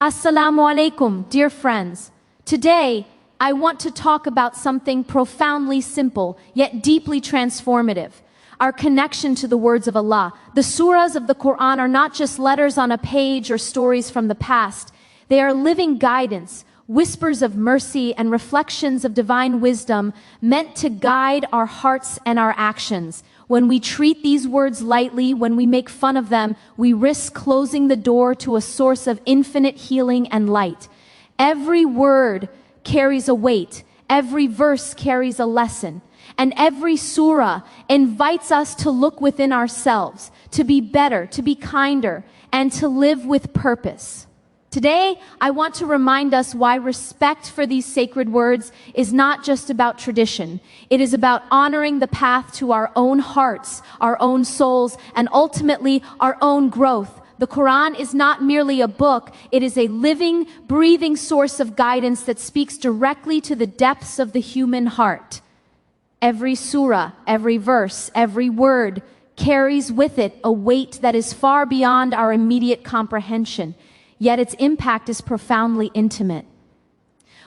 Assalamu alaikum, dear friends. Today, I want to talk about something profoundly simple, yet deeply transformative. Our connection to the words of Allah. The surahs of the Quran are not just letters on a page or stories from the past. They are living guidance, whispers of mercy and reflections of divine wisdom meant to guide our hearts and our actions. When we treat these words lightly, when we make fun of them, we risk closing the door to a source of infinite healing and light. Every word carries a weight, every verse carries a lesson, and every surah invites us to look within ourselves, to be better, to be kinder, and to live with purpose. Today, I want to remind us why respect for these sacred words is not just about tradition. It is about honoring the path to our own hearts, our own souls, and ultimately our own growth. The Quran is not merely a book. It is a living, breathing source of guidance that speaks directly to the depths of the human heart. Every surah, every verse, every word carries with it a weight that is far beyond our immediate comprehension. Yet its impact is profoundly intimate.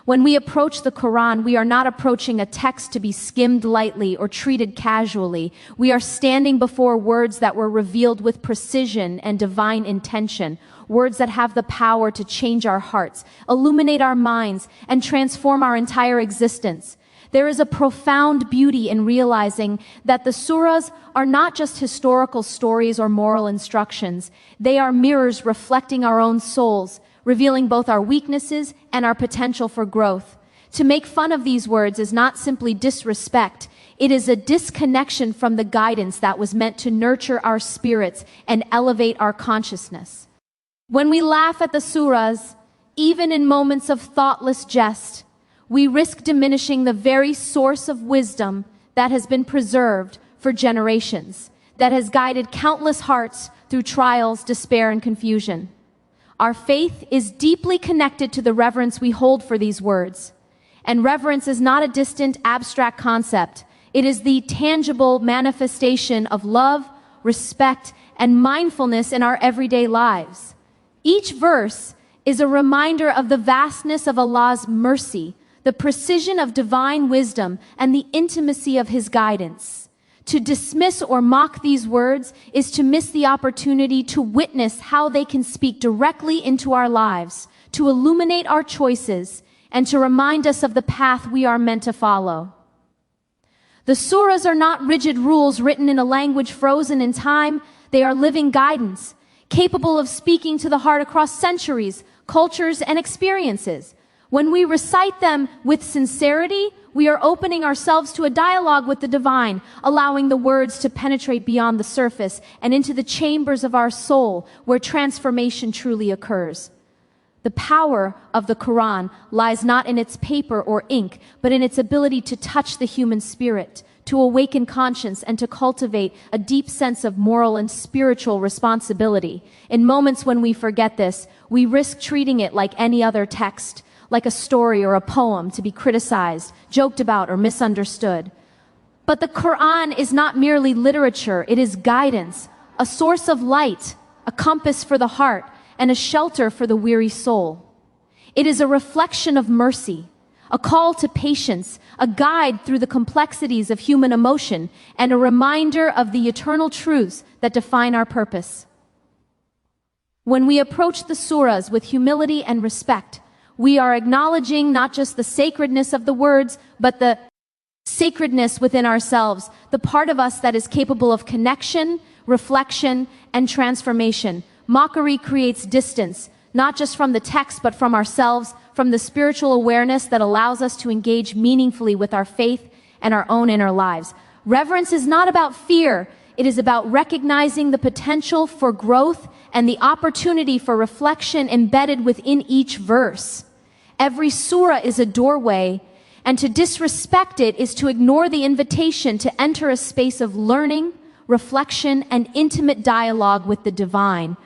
When we approach the Quran, we are not approaching a text to be skimmed lightly or treated casually. We are standing before words that were revealed with precision and divine intention, words that have the power to change our hearts, illuminate our minds, and transform our entire existence. There is a profound beauty in realizing that the surahs are not just historical stories or moral instructions. They are mirrors reflecting our own souls, revealing both our weaknesses and our potential for growth. To make fun of these words is not simply disrespect. It is a disconnection from the guidance that was meant to nurture our spirits and elevate our consciousness. When we laugh at the surahs, even in moments of thoughtless jest, we risk diminishing the very source of wisdom that has been preserved for generations, that has guided countless hearts through trials, despair, and confusion. Our faith is deeply connected to the reverence we hold for these words. And reverence is not a distant, abstract concept. It is the tangible manifestation of love, respect, and mindfulness in our everyday lives. Each verse is a reminder of the vastness of Allah's mercy, the precision of divine wisdom, and the intimacy of His guidance. To dismiss or mock these words is to miss the opportunity to witness how they can speak directly into our lives, to illuminate our choices, and to remind us of the path we are meant to follow. The surahs are not rigid rules written in a language frozen in time. They are living guidance, capable of speaking to the heart across centuries, cultures, and experiences. When we recite them with sincerity, we are opening ourselves to a dialogue with the divine, allowing the words to penetrate beyond the surface and into the chambers of our soul where transformation truly occurs. The power of the Quran lies not in its paper or ink, but in its ability to touch the human spirit, to awaken conscience, and to cultivate a deep sense of moral and spiritual responsibility. In moments when we forget this, we risk treating it like any other text, like a story or a poem to be criticized, joked about, or misunderstood. But the Quran is not merely literature, it is guidance, a source of light, a compass for the heart, and a shelter for the weary soul. It is a reflection of mercy, a call to patience, a guide through the complexities of human emotion, and a reminder of the eternal truths that define our purpose. When we approach the surahs with humility and respect, we are acknowledging not just the sacredness of the words, but the sacredness within ourselves, the part of us that is capable of connection, reflection, and transformation. Mockery creates distance, not just from the text, but from ourselves, from the spiritual awareness that allows us to engage meaningfully with our faith and our own inner lives. Reverence is not about fear. It is about recognizing the potential for growth and the opportunity for reflection embedded within each verse. Every surah is a doorway, and to disrespect it is to ignore the invitation to enter a space of learning, reflection, and intimate dialogue with the divine.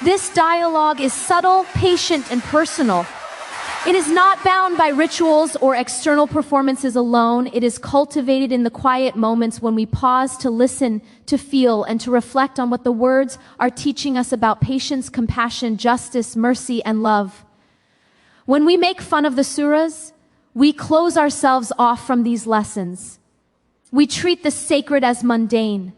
This dialogue is subtle, patient, and personal. It is not bound by rituals or external performances alone. It is cultivated in the quiet moments when we pause to listen, to feel, and to reflect on what the words are teaching us about patience, compassion, justice, mercy, and love. When we make fun of the surahs, we close ourselves off from these lessons. We treat the sacred as mundane,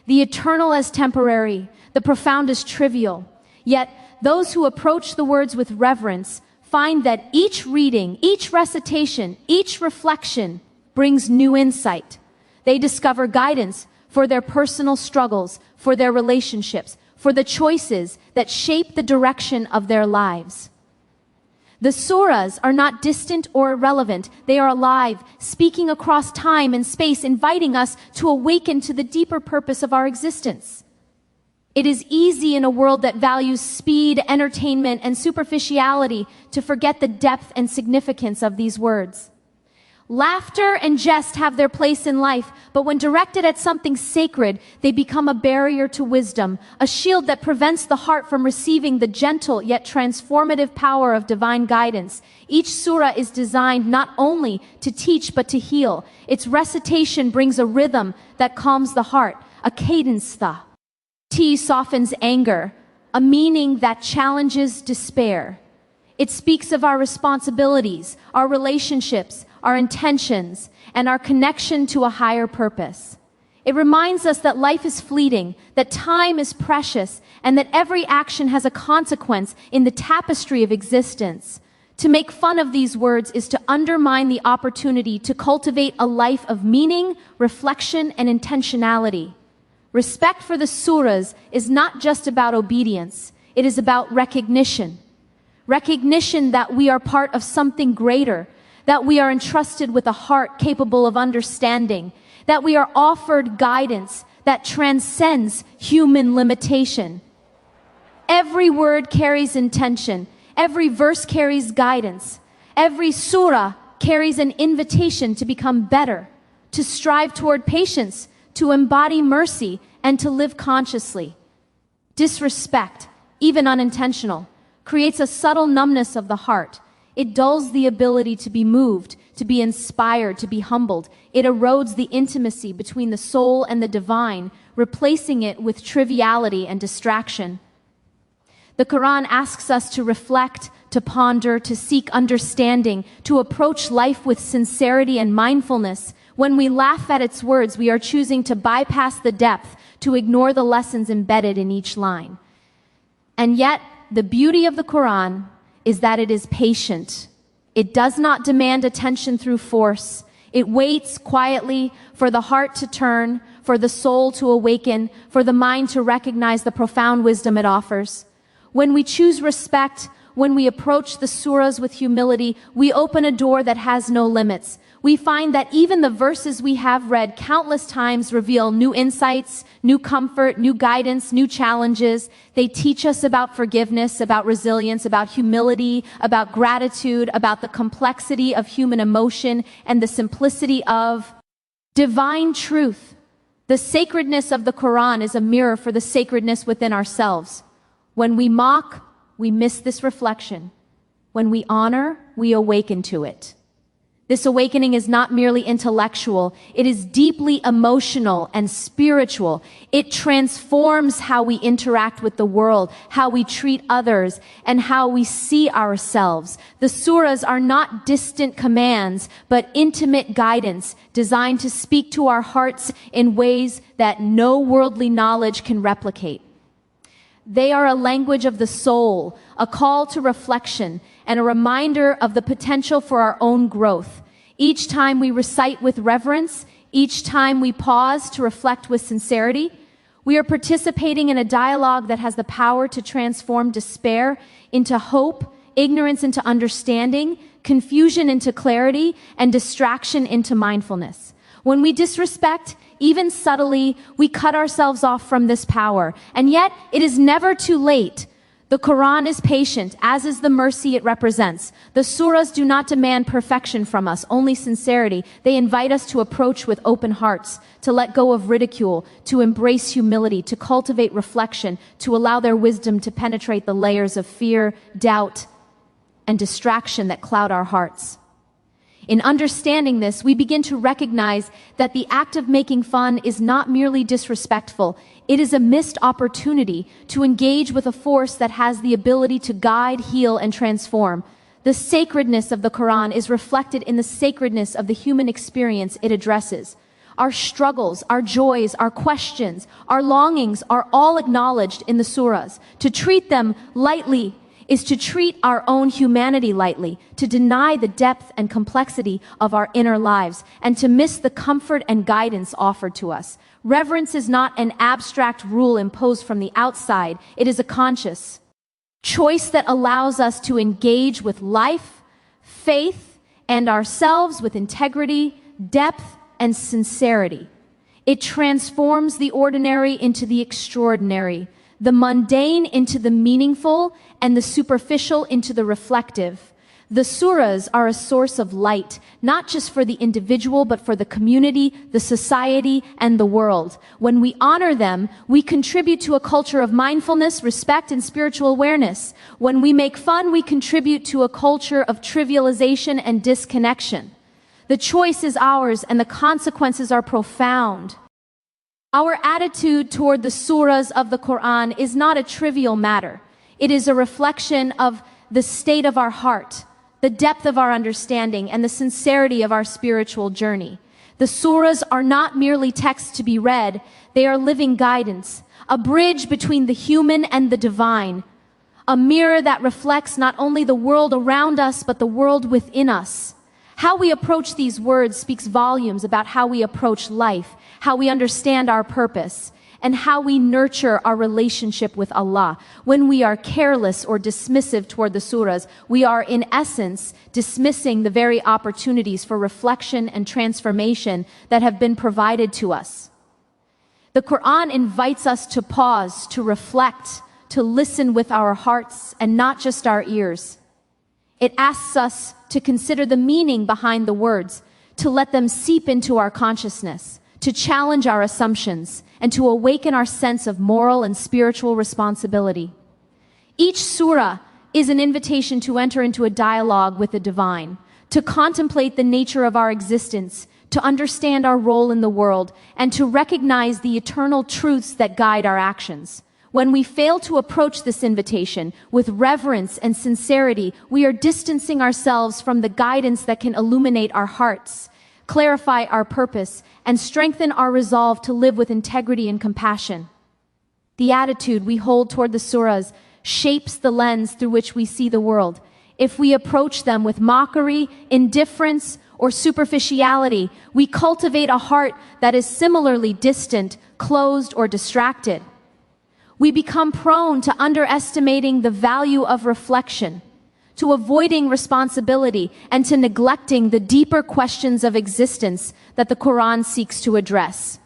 the eternal as temporary, the profound as trivial. Yet, those who approach the words with reverence find that each reading, each recitation, each reflection brings new insight. They discover guidance for their personal struggles, for their relationships, for the choices that shape the direction of their lives. The surahs are not distant or irrelevant. They are alive, speaking across time and space, inviting us to awaken to the deeper purpose of our existence. It is easy in a world that values speed, entertainment, and superficiality to forget the depth and significance of these words. Laughter and jest have their place in life, but when directed at something sacred, they become a barrier to wisdom, a shield that prevents the heart from receiving the gentle yet transformative power of divine guidance. Each surah is designed not only to teach but to heal. Its recitation brings a rhythm that calms the heart, a cadence. T softens anger, a meaning that challenges despair. It speaks of our responsibilities, our relationships, our intentions, and our connection to a higher purpose. It reminds us that life is fleeting, that time is precious, and that every action has a consequence in the tapestry of existence. To make fun of these words is to undermine the opportunity to cultivate a life of meaning, reflection, and intentionality. Respect for the surahs is not just about obedience, it is about recognition. Recognition that we are part of something greater, that we are entrusted with a heart capable of understanding, that we are offered guidance that transcends human limitation. Every word carries intention, every verse carries guidance, every surah carries an invitation to become better, to strive toward patience, to embody mercy, and to live consciously. Disrespect, even unintentional, creates a subtle numbness of the heart. It dulls the ability to be moved, to be inspired, to be humbled. It erodes the intimacy between the soul and the divine, replacing it with triviality and distraction. The Quran asks us to reflect, to ponder, to seek understanding, to approach life with sincerity and mindfulness. When we laugh at its words, we are choosing to bypass the depth, to ignore the lessons embedded in each line. And yet, the beauty of the Quran is that it is patient. It does not demand attention through force. It waits quietly for the heart to turn, for the soul to awaken, for the mind to recognize the profound wisdom it offers. When we choose respect, when we approach the surahs with humility, we open a door that has no limits. We find that even the verses we have read countless times reveal new insights, new comfort, new guidance, new challenges. They teach us about forgiveness, about resilience, about humility, about gratitude, about the complexity of human emotion and the simplicity of divine truth. The sacredness of the Quran is a mirror for the sacredness within ourselves. When we mock, we miss this reflection. When we honor, we awaken to it. This awakening is not merely intellectual, it is deeply emotional and spiritual. It transforms how we interact with the world, how we treat others, and how we see ourselves. The surahs are not distant commands, but intimate guidance designed to speak to our hearts in ways that no worldly knowledge can replicate. They are a language of the soul, a call to reflection, and a reminder of the potential for our own growth. Each time we recite with reverence, each time we pause to reflect with sincerity, we are participating in a dialogue that has the power to transform despair into hope, ignorance into understanding, confusion into clarity, and distraction into mindfulness. When we disrespect, even subtly, we cut ourselves off from this power. And yet, it is never too late. The Quran is patient, as is the mercy it represents. The surahs do not demand perfection from us, only sincerity. They invite us to approach with open hearts, to let go of ridicule, to embrace humility, to cultivate reflection, to allow their wisdom to penetrate the layers of fear, doubt, and distraction that cloud our hearts. In understanding this, we begin to recognize that the act of making fun is not merely disrespectful, it is a missed opportunity to engage with a force that has the ability to guide, heal, and transform. The sacredness of the Quran is reflected in the sacredness of the human experience it addresses. Our struggles, our joys, our questions, our longings are all acknowledged in the surahs. To treat them lightly is to treat our own humanity lightly, to deny the depth and complexity of our inner lives, and to miss the comfort and guidance offered to us. Reverence is not an abstract rule imposed from the outside. It is a conscious choice that allows us to engage with life, faith, and ourselves with integrity, depth, and sincerity. It transforms the ordinary into the extraordinary, the mundane into the meaningful, and the superficial into the reflective. The surahs are a source of light, not just for the individual, but for the community, the society, and the world. When we honor them, we contribute to a culture of mindfulness, respect, and spiritual awareness. When we make fun, we contribute to a culture of trivialization and disconnection. The choice is ours, and the consequences are profound. Our attitude toward the surahs of the Quran is not a trivial matter. It is a reflection of the state of our heart, the depth of our understanding, and the sincerity of our spiritual journey. The surahs are not merely texts to be read, they are living guidance, a bridge between the human and the divine, a mirror that reflects not only the world around us, but the world within us. How we approach these words speaks volumes about how we approach life, how we understand our purpose, and how we nurture our relationship with Allah. When we are careless or dismissive toward the surahs, we are in essence dismissing the very opportunities for reflection and transformation that have been provided to us. The Quran invites us to pause, to reflect, to listen with our hearts and not just our ears. It asks us to consider the meaning behind the words, to let them seep into our consciousness, to challenge our assumptions, and to awaken our sense of moral and spiritual responsibility. Each surah is an invitation to enter into a dialogue with the divine, to contemplate the nature of our existence, to understand our role in the world, and to recognize the eternal truths that guide our actions. When we fail to approach this invitation with reverence and sincerity, we are distancing ourselves from the guidance that can illuminate our hearts, clarify our purpose, and strengthen our resolve to live with integrity and compassion. The attitude we hold toward the surahs shapes the lens through which we see the world. If we approach them with mockery, indifference, or superficiality, we cultivate a heart that is similarly distant, closed, or distracted. We become prone to underestimating the value of reflection, to avoiding responsibility, and to neglecting the deeper questions of existence that the Quran seeks to address.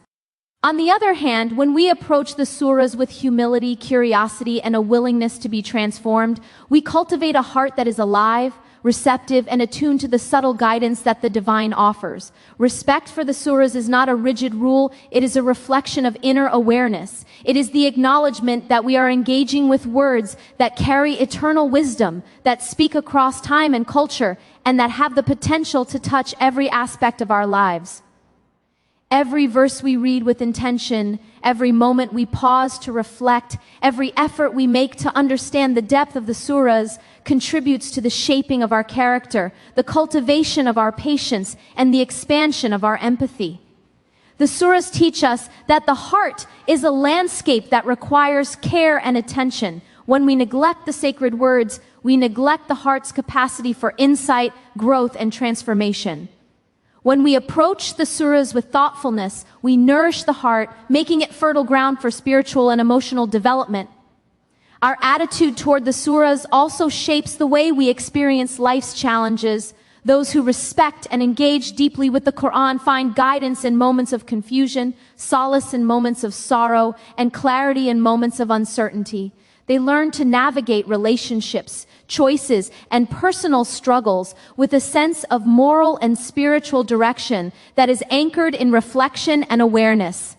On the other hand, when we approach the surahs with humility, curiosity, and a willingness to be transformed, we cultivate a heart that is alive, receptive, and attuned to the subtle guidance that the divine offers. Respect for the surahs is not a rigid rule, it is a reflection of inner awareness. It is the acknowledgement that we are engaging with words that carry eternal wisdom, that speak across time and culture, and that have the potential to touch every aspect of our lives. Every verse we read with intention, every moment we pause to reflect, every effort we make to understand the depth of the surahs contributes to the shaping of our character, the cultivation of our patience, and the expansion of our empathy. The surahs teach us that the heart is a landscape that requires care and attention. When we neglect the sacred words, we neglect the heart's capacity for insight, growth, and transformation. When we approach the surahs with thoughtfulness, we nourish the heart, making it fertile ground for spiritual and emotional development. Our attitude toward the surahs also shapes the way we experience life's challenges. Those who respect and engage deeply with the Quran find guidance in moments of confusion, solace in moments of sorrow, and clarity in moments of uncertainty. They learn to navigate relationships, choices, and personal struggles with a sense of moral and spiritual direction that is anchored in reflection and awareness.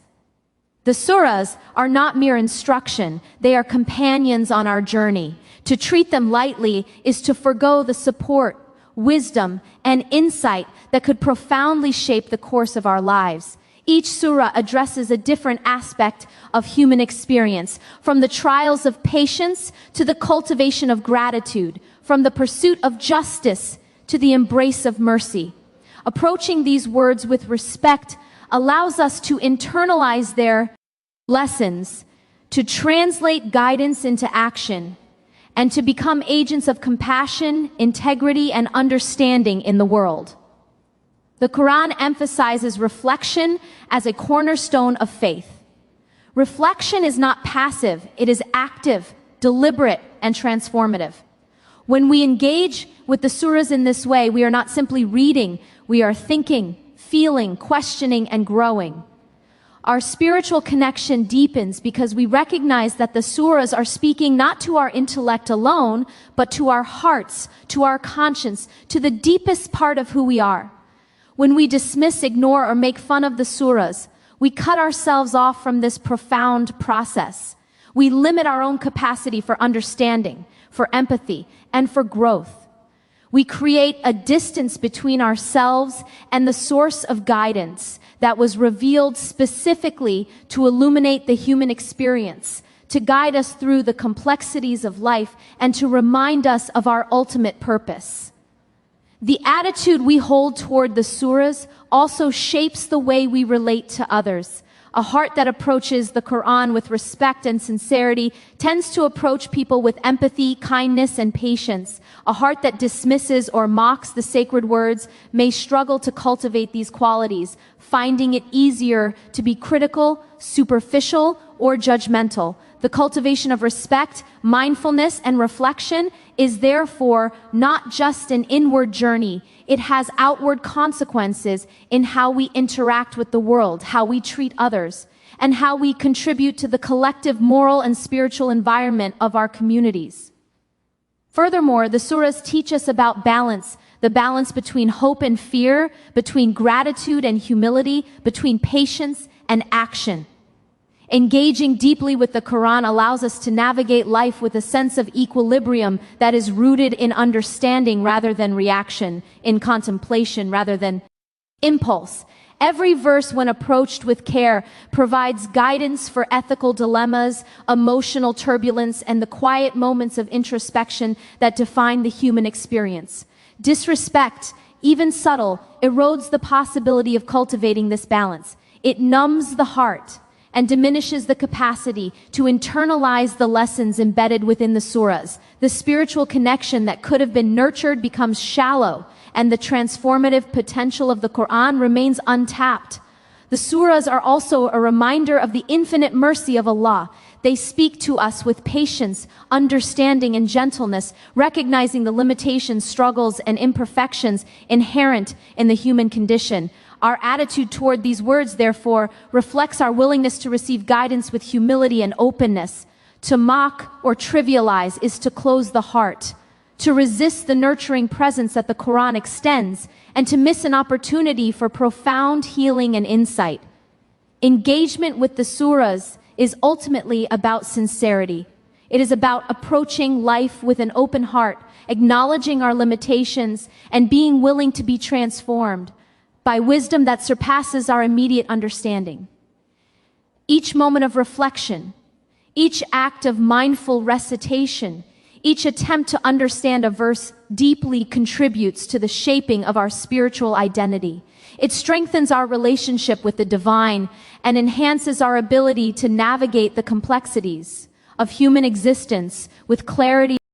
The surahs are not mere instruction, they are companions on our journey, To treat them lightly is to forgo the support, wisdom, and insight that could profoundly shape the course of our lives. Each surah addresses a different aspect of human experience, from the trials of patience to the cultivation of gratitude, from the pursuit of justice to the embrace of mercy. Approaching these words with respect allows us to internalize their lessons, to translate guidance into action, and to become agents of compassion, integrity, and understanding in the world. The Quran emphasizes reflection as a cornerstone of faith. Reflection is not passive, it is active, deliberate, and transformative. When we engage with the surahs in this way, we are not simply reading, we are thinking, feeling, questioning, and growing. Our spiritual connection deepens because we recognize that the surahs are speaking not to our intellect alone, but to our hearts, to our conscience, to the deepest part of who we are. When we dismiss, ignore, or make fun of the surahs, we cut ourselves off from this profound process. We limit our own capacity for understanding, for empathy, and for growth. We create a distance between ourselves and the source of guidance that was revealed specifically to illuminate the human experience, to guide us through the complexities of life, and to remind us of our ultimate purpose. The attitude we hold toward the surahs also shapes the way we relate to others. A heart that approaches the Quran with respect and sincerity tends to approach people with empathy, kindness, and patience. A heart that dismisses or mocks the sacred words may struggle to cultivate these qualities, finding it easier to be critical, superficial, or judgmental. The cultivation of respect, mindfulness, and reflection is therefore not just an inward journey. It has outward consequences in how we interact with the world, how we treat others, and how we contribute to the collective moral and spiritual environment of our communities. Furthermore, the surahs teach us about balance, the balance between hope and fear, between gratitude and humility, between patience and action. Engaging deeply with the Quran allows us to navigate life with a sense of equilibrium that is rooted in understanding rather than reaction, in contemplation rather than impulse. Every verse, when approached with care, provides guidance for ethical dilemmas, emotional turbulence, and the quiet moments of introspection that define the human experience. Disrespect, even subtle, erodes the possibility of cultivating this balance. It numbs the heart and diminishes the capacity to internalize the lessons embedded within the surahs. The spiritual connection that could have been nurtured becomes shallow, and the transformative potential of the Quran remains untapped. The surahs are also a reminder of the infinite mercy of Allah. They speak to us with patience, understanding, and gentleness, recognizing the limitations, struggles, and imperfections inherent in the human condition. Our attitude toward these words, therefore, reflects our willingness to receive guidance with humility and openness. To mock or trivialize is to close the heart, to resist the nurturing presence that the Quran extends, and to miss an opportunity for profound healing and insight. Engagement with the surahs is ultimately about sincerity. It is about approaching life with an open heart, acknowledging our limitations, and being willing to be transformed by wisdom that surpasses our immediate understanding. Each moment of reflection, each act of mindful recitation, each attempt to understand a verse deeply contributes to the shaping of our spiritual identity. It strengthens our relationship with the divine and enhances our ability to navigate the complexities of human existence with clarity